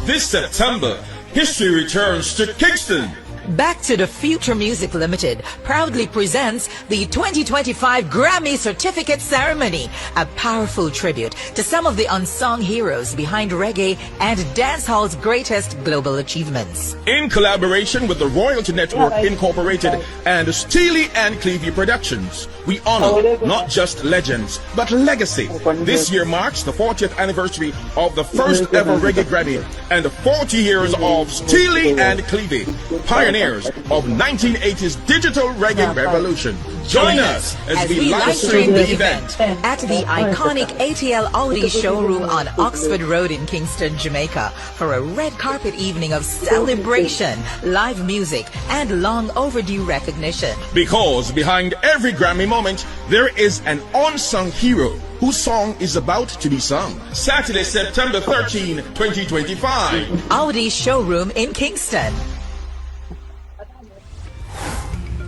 This September, history returns to Kingston. Back to the Future Music Limited proudly presents the 2025 Grammy Certificate Ceremony, a powerful tribute to some of the unsung heroes behind reggae and dancehall's greatest global achievements. In collaboration with the Royalty Network Incorporated and Steely and Clevey Productions, we honor not just legends, but legacy. This year marks the 40th anniversary of the first ever Reggae Grammy and 40 years of Steely and Clevey, pioneers of 1980s digital reggae revolution. Join us as we live stream the event at the iconic ATL Audi showroom on Oxford Road in Kingston, Jamaica, for a red carpet evening of celebration, live music, and long overdue recognition. Because behind every Grammy moment, there is an unsung hero whose song is about to be sung. Saturday, September 13, 2025. Audi showroom in Kingston.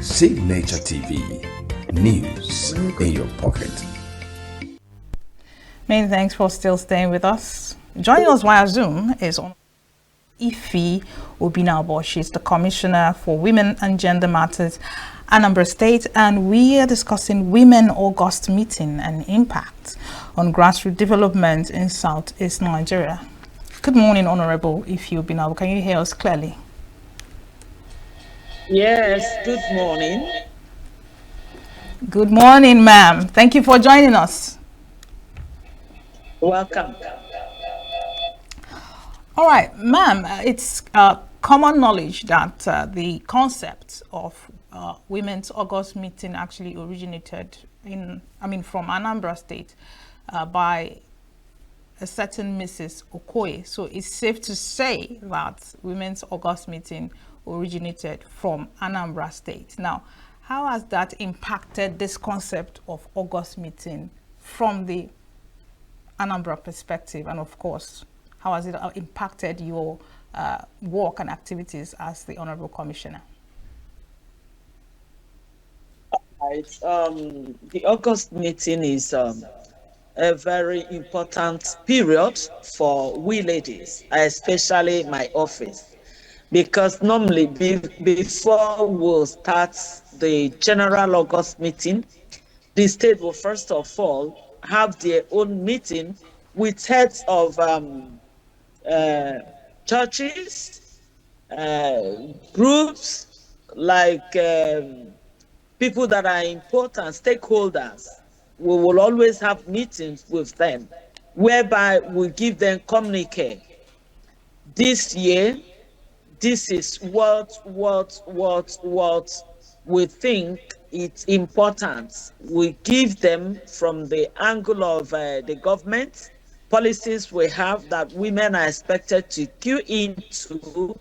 Signature TV, news in your pocket. Many thanks for still staying with us. Joining us via Zoom is on Ife Obinabo. She's the Commissioner for Women and Gender Matters, Anambra State, and we are discussing Women August meeting and impact on grassroots development in Southeast Nigeria. Good morning, Honorable Ife Obinabo. Can you hear us clearly? Yes, good morning. Good morning, ma'am. Thank you for joining us. Welcome. All right, ma'am, it's common knowledge that the concept of Women's August meeting actually originated from Anambra State by a certain Mrs. Okoye. So it's safe to say that Women's August meeting originated from Anambra State. Now, how has that impacted this concept of August meeting from the Anambra perspective? And of course, how has it impacted your work and activities as the Honorable Commissioner? Right. The August meeting is a very important period for we ladies, especially my office. Because normally before we'll start the general August meeting, the state will first of all have their own meeting with heads of churches, groups, like people that are important, stakeholders. We will always have meetings with them, whereby we give them communique. This year, this is what we think it's important. We give them from the angle of the government policies we have that women are expected to queue into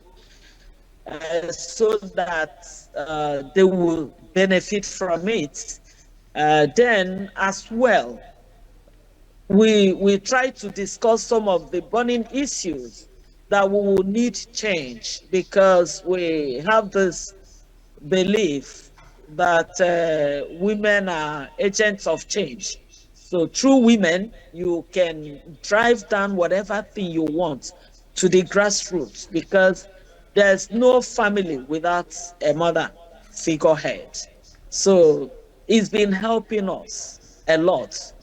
so that they will benefit from it. Then as well, we try to discuss some of the burning issues that we will need change, because we have this belief that women are agents of change. So through women, you can drive down whatever thing you want to the grassroots, because there's no family without a mother figurehead. So it's been helping us a lot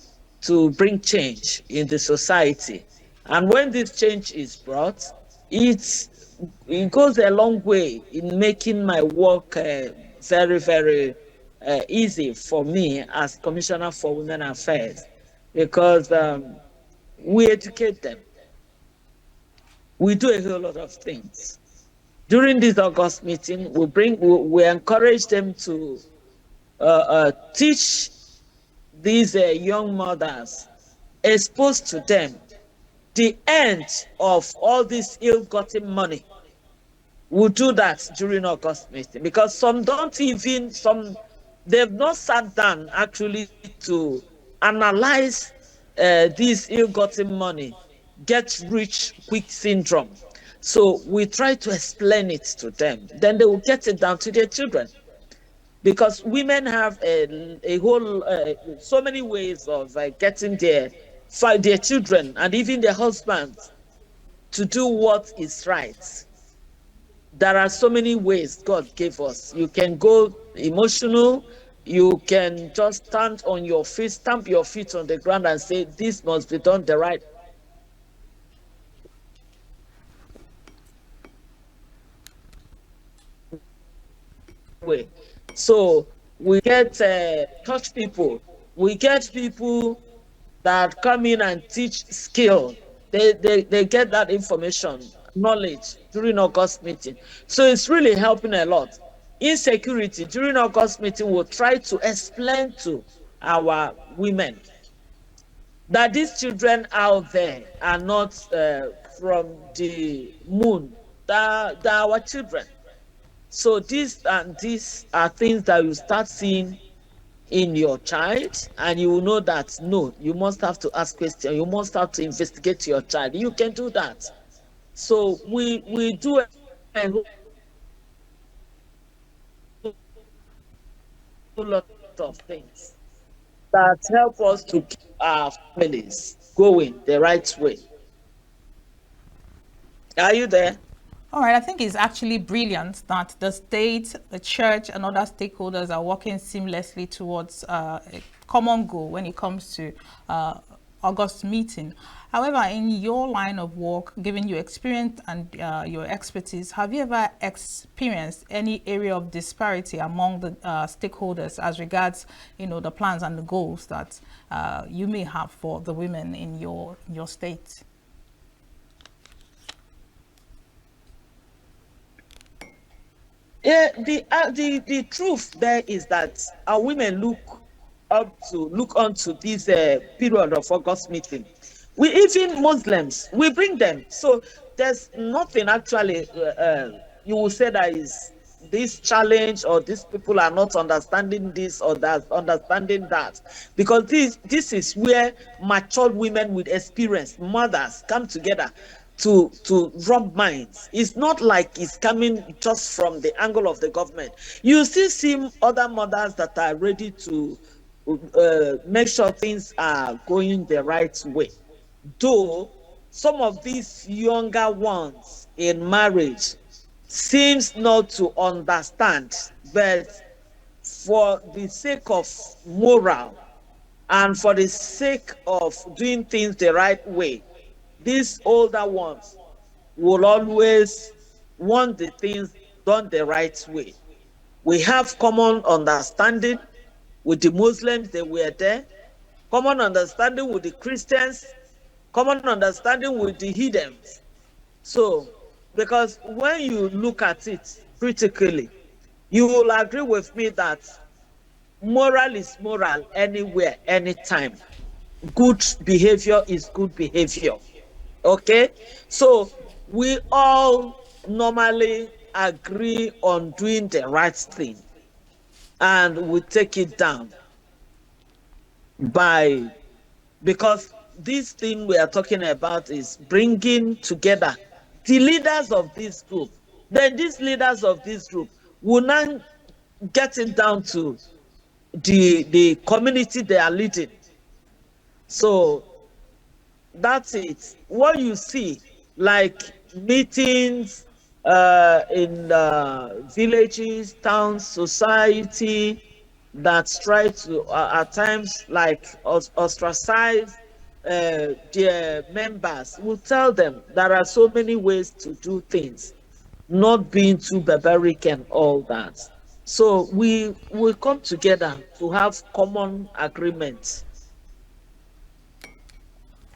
to bring change in the society. And when this change is brought, it goes a long way in making my work very, very easy for me as Commissioner for Women Affairs, because we educate them. We do a whole lot of things. During this August meeting, we encourage them to teach these young mothers, expose to them the end of all this ill-gotten money. We'll do that during August meeting, because some they've not sat down actually to analyze this ill-gotten money, get rich quick syndrome. So we try to explain it to them. Then they will get it down to their children. Because women have a whole, so many ways of getting their children and even their husbands to do what is right. There are so many ways God gave us. You can go emotional, you can just stand on your feet, stamp your feet on the ground and say, this must be done the right way. So we get church people, we get people that come in and teach skill. They get that information, knowledge during August meeting. So it's really helping a lot. Insecurity during August meeting, we'll try to explain to our women that these children out there are not from the moon. They're our children. So these are things that you start seeing in your child, and you will know that no, you must have to ask questions, you must have to investigate your child. You can do that. So we do a whole lot of things that help us to keep our families going the right way. Are you there? All right, I think it's actually brilliant that the state, the church, and other stakeholders are working seamlessly towards a common goal when it comes to August meeting. However, in your line of work, given your experience and your expertise, have you ever experienced any area of disparity among the stakeholders as regards, the plans and the goals that you may have for the women in your state? Yeah, the truth there is that our women look onto this period of August meeting. We even Muslims, we bring them. So there's nothing actually you will say that is this challenge, or these people are not understanding this or that, understanding that, because this is where matured women with experience, mothers, come together to rub minds. It's not like it's coming just from the angle of the government. You still see other mothers that are ready to make sure things are going the right way. Though some of these younger ones in marriage seems not to understand, but for the sake of moral and for the sake of doing things the right way, these older ones will always want the things done the right way. We have common understanding with the Muslims, they were there, common understanding with the Christians, common understanding with the heathens. So, because when you look at it critically, you will agree with me that moral is moral anywhere, anytime. Good behavior is good behavior. Okay, so we all normally agree on doing the right thing, and we take it down because this thing we are talking about is bringing together the leaders of this group. Then these leaders of this group will now get it down to the community they are leading. So that's it. What you see, like meetings in villages, towns, society, that try to at times like ostracize their members, will tell them there are so many ways to do things, not being too barbaric and all that. So we will come together to have common agreements.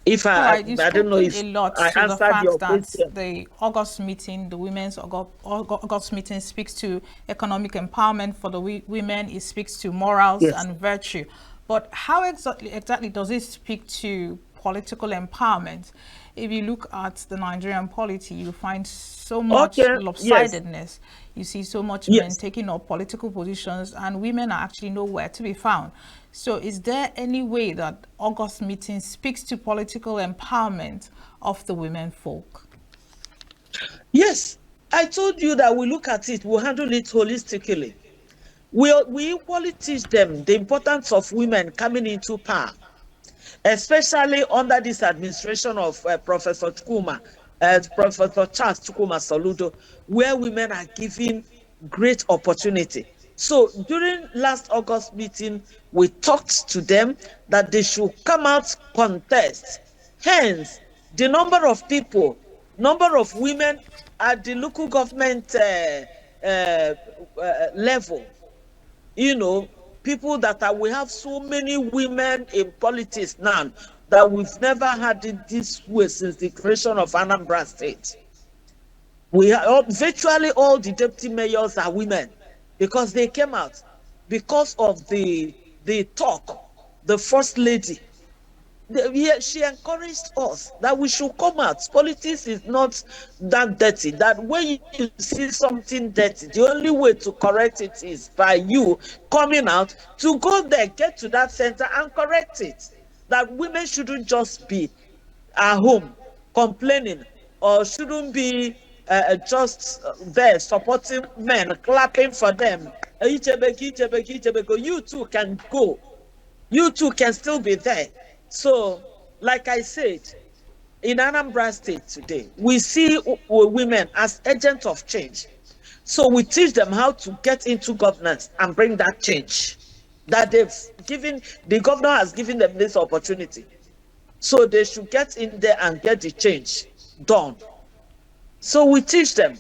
If All I right, you've don't know spoken if a lot I to the answered your fact that question. the August meeting, the women's August meeting, speaks to economic empowerment for the women. It speaks to morals Yes. and virtue. But how exactly does it speak to political empowerment? If you look at the Nigerian polity, you find so much Okay. Yes. lopsidedness. You see so much men Yes. taking up political positions, and women are actually nowhere to be found. So is there any way that August meeting speaks to political empowerment of the women folk? Yes. I told you that we look at it, we handle it holistically. We equally teach them the importance of women coming into power, especially under this administration of Professor Chukuma. Professor Charles Chukwuma Soludo, where women are given great opportunity. So during last August meeting, we talked to them that they should come out contest. Hence, the number of people, number of women at the local government level, you know, people that are, we have so many women in politics now that we've never had it this way since the creation of Anambra State. We are virtually all the deputy mayors are women because they came out because of the talk. The first lady, she encouraged us that we should come out. Politics is not that dirty. That when you see something dirty, the only way to correct it is by you coming out to go there, get to that center and correct it. That women shouldn't just be at home complaining, or shouldn't be just there supporting men, clapping for them. You too can go. You too can still be there. So, like I said, in Anambra State today, we see women as agents of change. So we teach them how to get into governance and bring that change that they've given. The governor has given them this opportunity. So they should get in there and get the change done. So we teach them.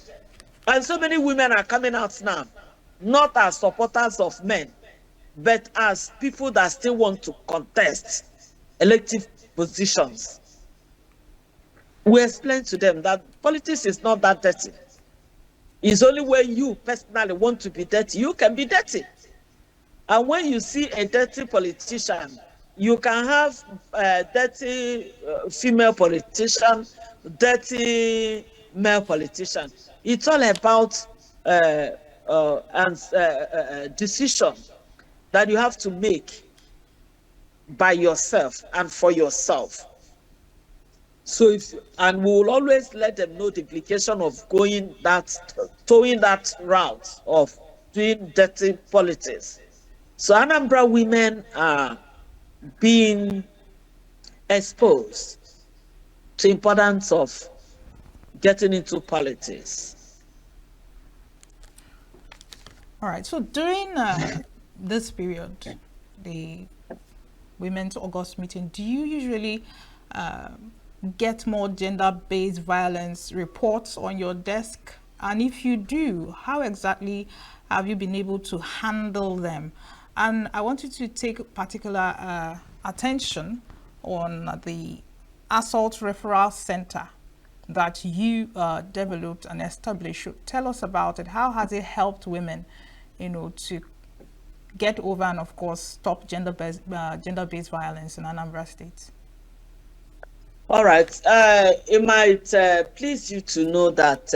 And so many women are coming out now, not as supporters of men, but as people that still want to contest elective positions. We explain to them that politics is not that dirty. It's only when you personally want to be dirty, you can be dirty. And when you see a dirty politician, you can have a dirty female politician, dirty male politician. It's all about decision that you have to make by yourself and for yourself. So and we will always let them know the implication of towing that route of doing dirty politics. So Anambra women are being exposed to the importance of getting into politics. All right. So during this period, the Women's August meeting, do you usually get more gender-based violence reports on your desk? And if you do, how exactly have you been able to handle them? And I want you to take particular attention on the Assault Referral Center that you developed and established. Tell us about it. How has it helped women, to get over and, of course, stop gender-based violence in Anambra State? All right. It might please you to know that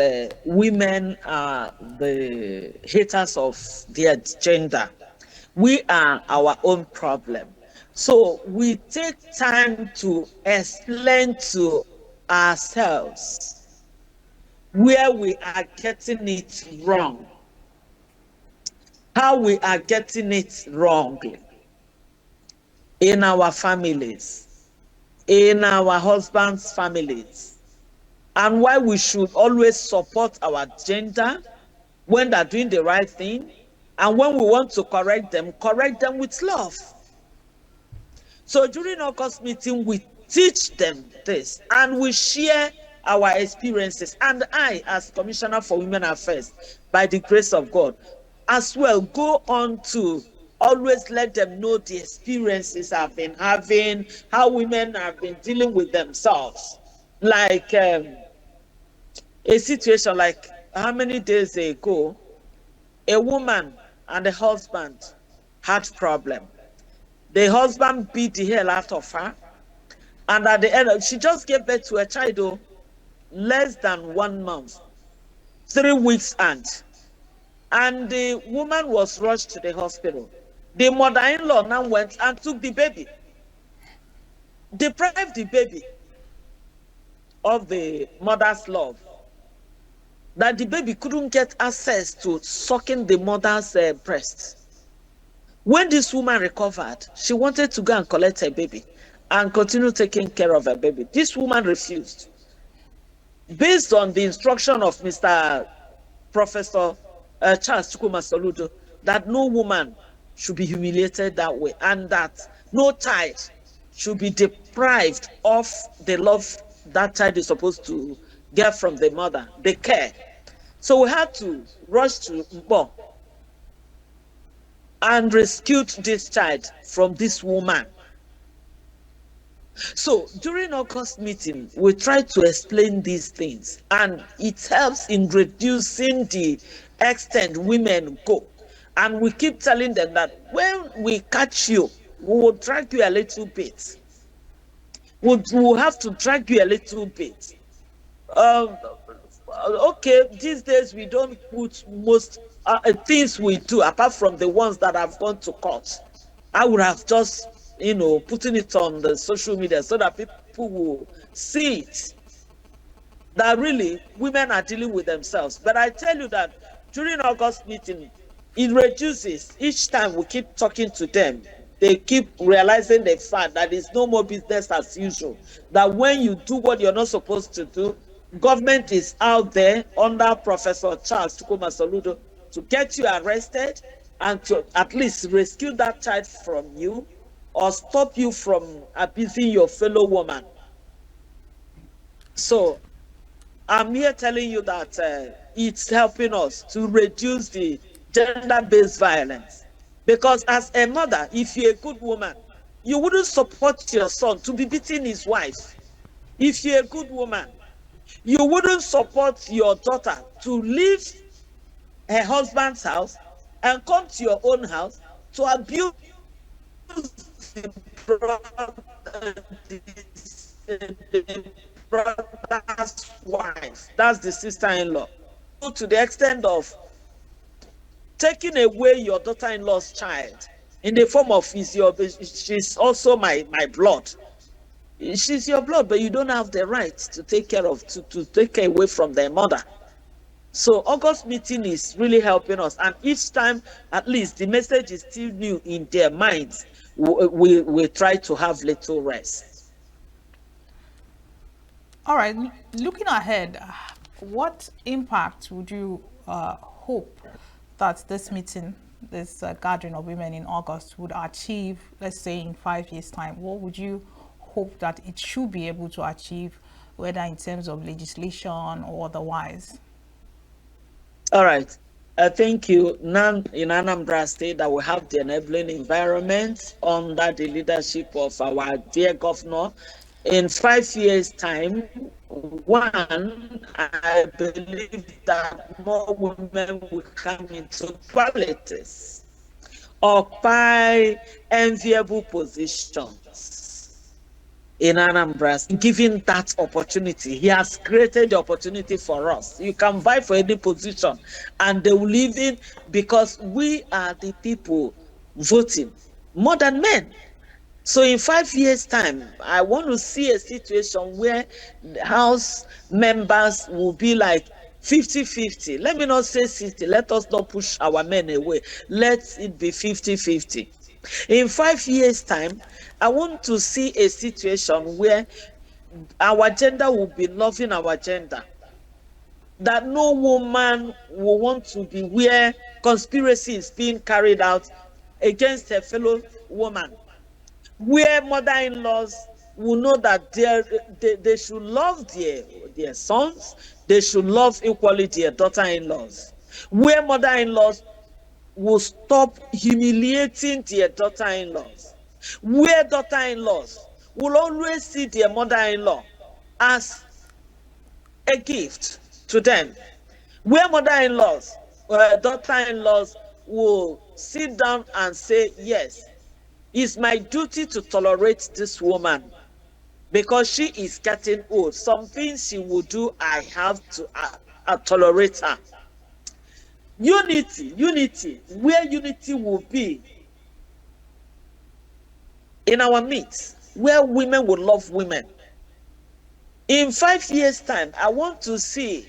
women are the haters of their gender. We are our own problem. So we take time to explain to ourselves where we are getting it wrong, how we are getting it wrongly in our families, in our husbands' families, and why we should always support our gender when they're doing the right thing, and when we want to correct them with love. So during August meeting, we teach them this and we share our experiences. And I, as Commissioner for Women Affairs, by the grace of God, as well, go on to always let them know the experiences I've been having, how women have been dealing with themselves. Like a situation like how many days ago, a woman and a husband had problem. The husband beat the hell out of her, and at the end, she just gave birth to a child, less than 1 month, 3 weeks and the woman was rushed to the hospital. The mother-in-law now went and took the baby, deprived the baby of the mother's love, that the baby couldn't get access to sucking the mother's breast. When this woman recovered, she wanted to go and collect her baby and continue taking care of her baby. This woman refused. based on the instruction of Mr. Professor Charles Chukwuma Soludo, that no woman should be humiliated that way, and that no child should be deprived of the love that child is supposed to get from the mother, the care. So we had to rush to Mbo and rescued this child from this woman. So during August meeting, we tried to explain these things, and it helps in reducing the extent women go. And we keep telling them that when we catch you, we will drag you a little bit. We'll have to drag you a little bit. Okay, these days we don't put most things we do, apart from the ones that have gone to court. I would have just, putting it on the social media so that people will see it, that really women are dealing with themselves. But I tell you that during August meeting, it reduces. Each time we keep talking to them, they keep realizing the fact that it's no more business as usual. That when you do what you're not supposed to do, government is out there under Professor Charles Chukwuma Soludo to get you arrested and to at least rescue that child from you or stop you from abusing your fellow woman. So I'm here telling you that it's helping us to reduce the gender-based violence. Because as a mother, if you're a good woman, you wouldn't support your son to be beating his wife. If you're a good woman, you wouldn't support your daughter to leave her husband's house and come to your own house to abuse the brother's wife. That's the sister-in-law. To the extent of taking away your daughter-in-law's child in the form of she's also my blood. She's your blood, but you don't have the right to take care of, to take away from their mother. So August meeting is really helping us, and each time at least the message is still new in their minds. We try to have little rest. All right, looking ahead, what impact would you hope that this meeting, this gathering of women in August would achieve, let's say in 5 years' time? What would you hope that it should be able to achieve, whether in terms of legislation or otherwise? All right. Thank you. Now in Anambra State, that we have the enabling environment under the leadership of our dear governor. In 5 years' time, one, I believe that more women will come into politics, occupy enviable positions in Anambra. Given that opportunity, he has created the opportunity for us. You can vie for any position, and they will live in, because we are the people voting more than men. So in 5 years' time, I want to see a situation where the House members will be like 50-50. Let me not say 60. Let us not push our men away. Let it be 50-50. In 5 years' time, I want to see a situation where our gender will be loving our gender. That no woman will want to be where conspiracy is being carried out against her fellow woman. Where mother-in-laws will know that they should love their sons, they should love equally their daughter-in-laws. Where mother-in-laws will stop humiliating their daughter-in-laws. Where daughter-in-laws will always see their mother-in-law as a gift to them. Where mother-in-laws, daughter-in-laws will sit down and say, yes, it's my duty to tolerate this woman because she is getting old. Some things she will do, I have to tolerate her. Unity, where unity will be in our midst, where women will love women. In 5 years' time, I want to see,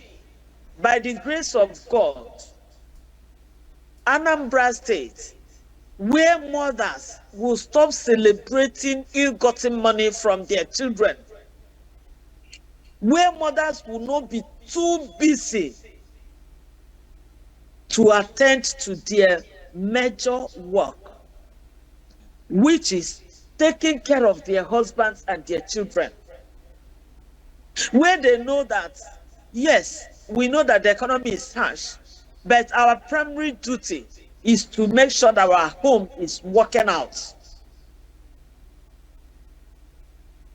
by the grace of God, Anambra State, where mothers will stop celebrating ill-gotten money from their children. where mothers will not be too busy to attend to their major work, which is taking care of their husbands and their children. Where they know that, yes, we know that the economy is harsh, but our primary duty is to make sure that our home is working out.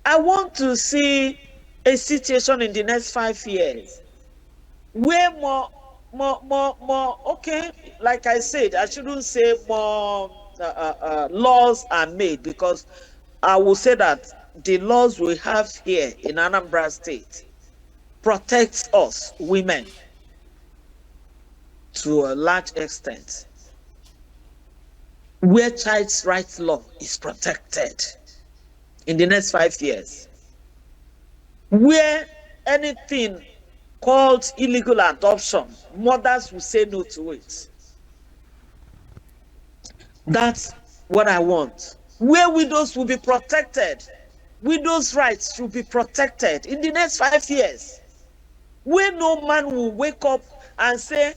I want to see a situation in the next 5 years where more, okay, like I said, I shouldn't say more laws are made, because I will say that the laws we have here in Anambra State protects us women to a large extent, where child's rights law is protected in the next 5 years, where anything called illegal adoption, mothers will say no to it. That's what I want. Where widows will be protected, widows' rights should be protected in the next 5 years. Where no man will wake up and say,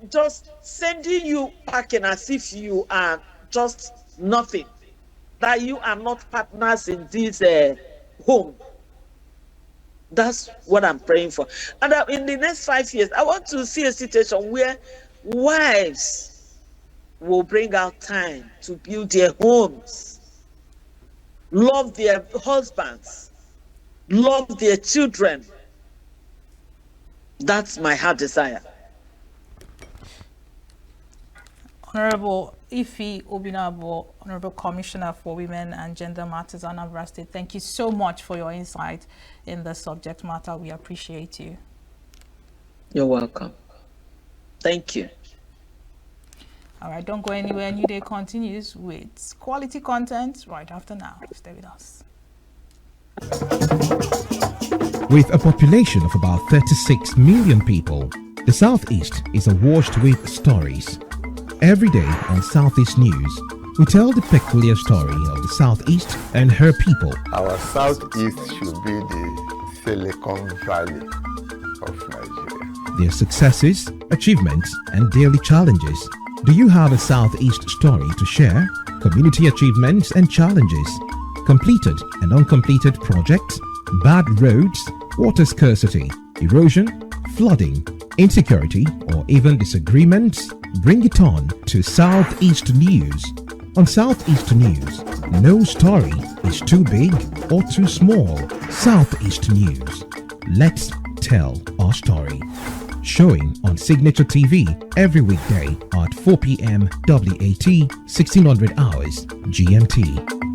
just sending you packing as if you are just nothing, that you are not partners in this home. That's what I'm praying for. And in the next 5 years, I want to see a situation where wives will bring out time to build their homes, love their husbands, love their children. That's my heart desire. Honorable Ife Obinabo, Honorable Commissioner for Women and Gender Matters, Anambra State, thank you so much for your insight in the subject matter. We appreciate you. You're welcome. Thank you. All right, don't go anywhere. New Day continues with quality content right after now. Stay with us. With a population of about 36 million people, the Southeast is awash with stories. Every day on Southeast News, we tell the peculiar story of the Southeast and her people. Our Southeast should be the Silicon Valley of Nigeria. Their successes, achievements, and daily challenges. Do you have a Southeast story to share? Community achievements and challenges, completed and uncompleted projects, bad roads, water scarcity, erosion, flooding, insecurity, or even disagreements? Bring it on to Southeast News. On Southeast News, no story is too big or too small. Southeast News. Let's tell our story. Showing on Signature TV every weekday at 4 p.m. WAT, 1600 hours GMT.